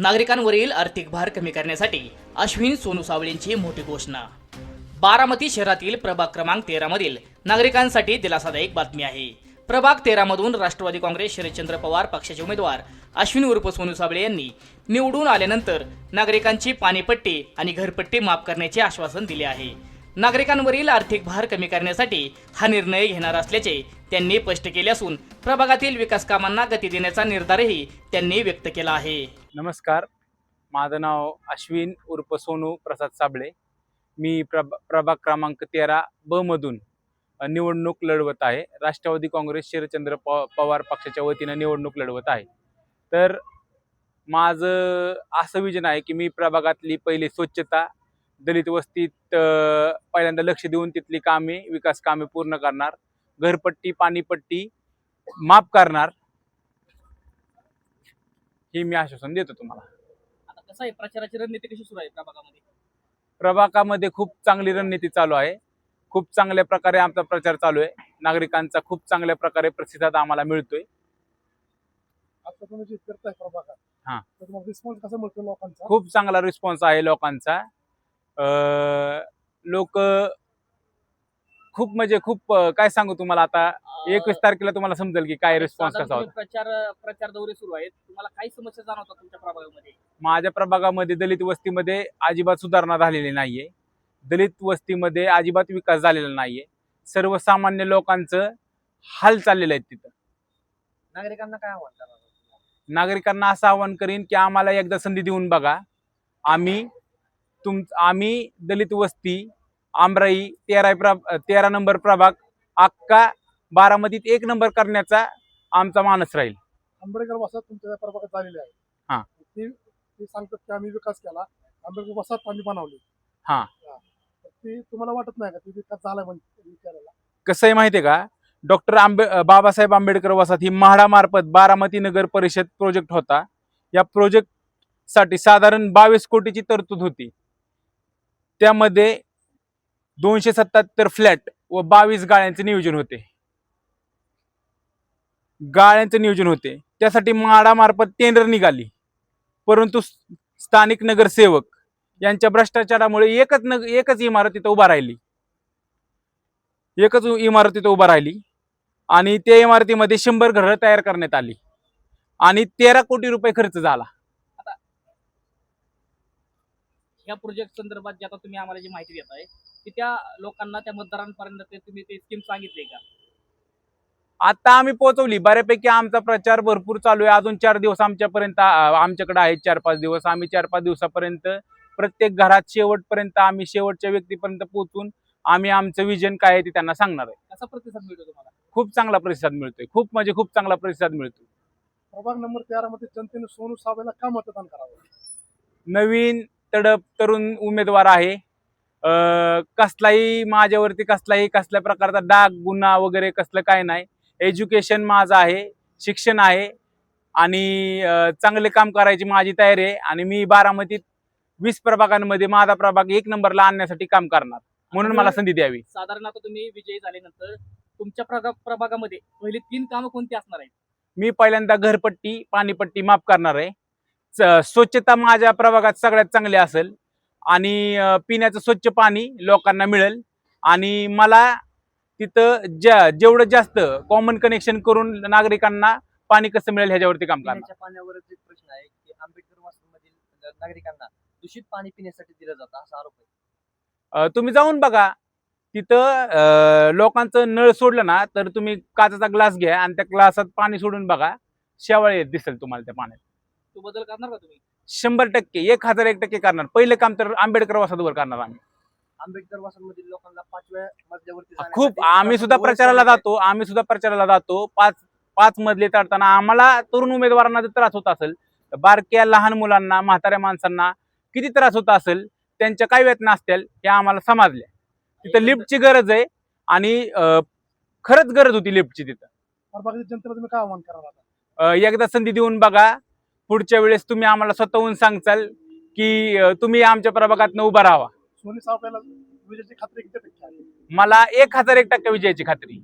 नागरिकांवरील आर्थिक भार कमी करण्यासाठी अश्विन सोनू सावळेंची मोठी घोषणा। बारामती शहरातील प्रभाग क्रमांक 13 मधील नागरिकांसाठी दिलासादायक बातमी आहे। प्रभाग 13 मधून राष्ट्रवादी काँग्रेस शरदचंद्र पवार पक्षाचे उमेदवार अश्विन उर्फ सोनू सावळे यांनी निवडून आल्यानंतर नागरिकांची पाणीपट्टी आणि घरपट्टी माफ करण्याचे आश्वासन दिले आहे। नागरिकांवरील आर्थिक भार कमी करण्यासाठी हा निर्णय घेणार असल्याचे त्यांनी स्पष्ट केले असून प्रभागातील विकास कामांना गती देण्याचा निर्धारही त्यांनी व्यक्त केला आहे। नमस्कार, माझं नाव अश्विन उर्फ सोनू प्रसाद साबळे। मी प्रभाग क्रमांक 13 ब मधून निवडणूक लढवत आहे। राष्ट्रवादी काँग्रेस शरदचंद्र पवार पक्षाच्या वतीने निवडणूक लढवत आहे। तर माझं असं विजन आहे की मी प्रभागातली पहिली स्वच्छता, दलित वस्तीत पहिल्यांदा लक्ष देऊन तिथली कामे, विकास कामे पूर्ण करणार, घरपट्टी पाणीपट्टी माफ करणार, हे मी आश्वासन देतो तुम्हाला। आता कसं आहे, प्रचाराची रणनीती कशी सुरू आहे प्रभागामध्ये? प्रभागामध्ये खूप चांगली रणनीती चालू आहे। खूप चांगल्या प्रकारे आमचा प्रचार चालू आहे। नागरिकांचा खूप चांगल्या प्रकारे प्रतिसाद आम्हाला मिळतोय। आता तुम्ही जे करताय प्रभागात, हां, तर मग रिस्पॉन्स कसा मिळतो लोकांचा? खूप चांगला रिस्पॉन्स आहे लोकांचा। लोक खूप म्हणजे खूप काय सांगू तुम्हाला, आता 21 तारखेला तुम्हाला समजेल की काय रिस्पॉन्स कसा होता। प्रचार दौरे सुरू आहेत, तुम्हाला काही समस्या जाणवतात तुमच्या प्रभागामध्ये? माझ्या प्रभागामध्ये दलित वस्तीमध्ये अजिबात सुधारणा झालेली नाहीये। दलित वस्तीमध्ये अजिबात विकास झालेला नाहीये। सर्वसामान्य लोकांचं हाल चाललेले आहेत तिथं। नागरिकांना काय आव्हान करणार? नागरिकांना असं आवाहन करीन की आम्हाला एकदा संधी देऊन बघा। आम्ही दलित वस्ती आमराई 13 नंबर प्रभाग अख्खा बारामतीत 1 नंबर करण्याचा आमचा मानस राहील। आंबेडकर वसाहत तुमच्या प्रभागात झालेली आहे। हां, ती सांगतात की आम्ही विकास केला, आंबेडकर वसाहत आम्ही बनवली। हां, ती तुम्हाला वाटत नाही का ती विकास झाला म्हणजे विचारायला? कसं आहे माहिती आहे का, डॉक्टर बाबासाहेब आंबेडकर वसाहत ही म्हाडा मार्फत बारामती नगर परिषद प्रोजेक्ट होता। या प्रोजेक्ट साठी साधारण 22 कोटीची तरतूद होती। त्यामध्ये 277 फ्लॅट व 22 गाळ्यांचे नियोजन होते। त्यासाठी म्हाडा मार्फत टेंडर निघाली, परंतु स्थानिक नगरसेवक यांच्या भ्रष्टाचारामुळे एकच इमारत इथं उभा राहिली आणि त्या इमारतीमध्ये 100 घरं तयार करण्यात आली आणि 13 कोटी रुपये खर्च झाला। या प्रोजेक्ट संदर्भात जे आता तुम्ही आम्हाला जी माहिती देताय की त्या लोकांना, त्या मतदारांपर्यंत तुम्ही ते स्कीम सांगितले का? आता आम्ही पोहोचवली बऱ्यापैकी। आमचा प्रचार भरपूर चालू आहे। अजून 4 दिवस आमच्याकडे आहेत, 4-5 दिवस। आम्ही 4-5 दिवसापर्यंत प्रत्येक घरात शेवटपर्यंत, आम्ही शेवटच्या व्यक्तीपर्यंत पोहोचून आम्ही आमचं विजन काय आहे ते त्यांना सांगणार आहे। कसा प्रतिसाद मिळतो तुम्हाला? खूप चांगला प्रतिसाद मिळतोय, खूप चांगला प्रतिसाद मिळतोय। प्रभाग नंबर 13 मध्ये जनतेने सोनू सावळेला का मतदान करावं? नवीन तडप तरुण उमेदवार आहे। माझ्यावरती कसल्या प्रकारचा डाग गुन्हा वगैरे कसलं काय नाही। एज्युकेशन माझं आहे, शिक्षण आहे आणि चांगले काम करायची माझी तयारी आहे। आणि मी बारामतीत 20 प्रभागांमध्ये माझा प्रभाग 1 नंबरला आणण्यासाठी काम करणार, म्हणून मला संधी द्यावी। साधारण आता तुम्ही विजयी झाल्यानंतर तुमच्या प्रभागामध्ये पहिली 3 कामं कोणती असणार आहेत? मी पहिल्यांदा घरपट्टी पाणीपट्टी माफ करणार आहे। स्वच्छता माझ्या प्रभागात सगळ्यात चांगली असेल आणि पिण्याचं स्वच्छ पाणी लोकांना मिळेल आणि मला तिथं जेवढं जास्त कॉमन कनेक्शन करून नागरिकांना पाणी कसं मिळेल ह्याच्यावरती काम करणार। पिण्याच्या पाण्यावरच एक प्रश्न आहे की आंबेडकर वसाहतीमधील नागरिकांना दूषित पाणी पिण्यासाठी दिलं जातं असा आरोप आहे। तुम्ही जाऊन बघा तिथं, लोकांचं नळ सोडलं ना तर तुम्ही काचेचा ग्लास घ्या आणि त्या ग्लासात पाणी सोडून बघा, शेवाळ येत दिसेल तुम्हाला त्या पाण्यात। तो बदल करणार का तुम्ही? 100%, 1001% करणार। पहिलं काम तर आंबेडकर वसाहतवर करणार आम्ही। आंबेडकर वसाहतीमधील लोकांना 5व्या मजल्यावरती खूप आम्ही सुद्धा प्रचाराला जातो। 5 मजले चढताना आम्हाला तरुण उमेदवारांना जर त्रास होत असेल, बारक्या लहान मुलांना, म्हाताऱ्या माणसांना किती त्रास होत असेल, त्यांच्या काय वेदना असतील हे आम्हाला समजल्या। तिथं लिफ्टची गरज आहे आणि खरंच गरज होती लिफ्टची तिथं। प्रभागातील जनतेला तुम्ही काय आव्हान करावं? एकदा संधी देऊन बघा। पुढच्या वेळेस तुम्ही आम्हाला स्वतःहून सांगचाल की तुम्ही आमच्या प्रभागात उभा राहावा। सोनू सावळेला विजयाची खात्री किती टक्के आहे? मला 1001% विजयाची खात्री।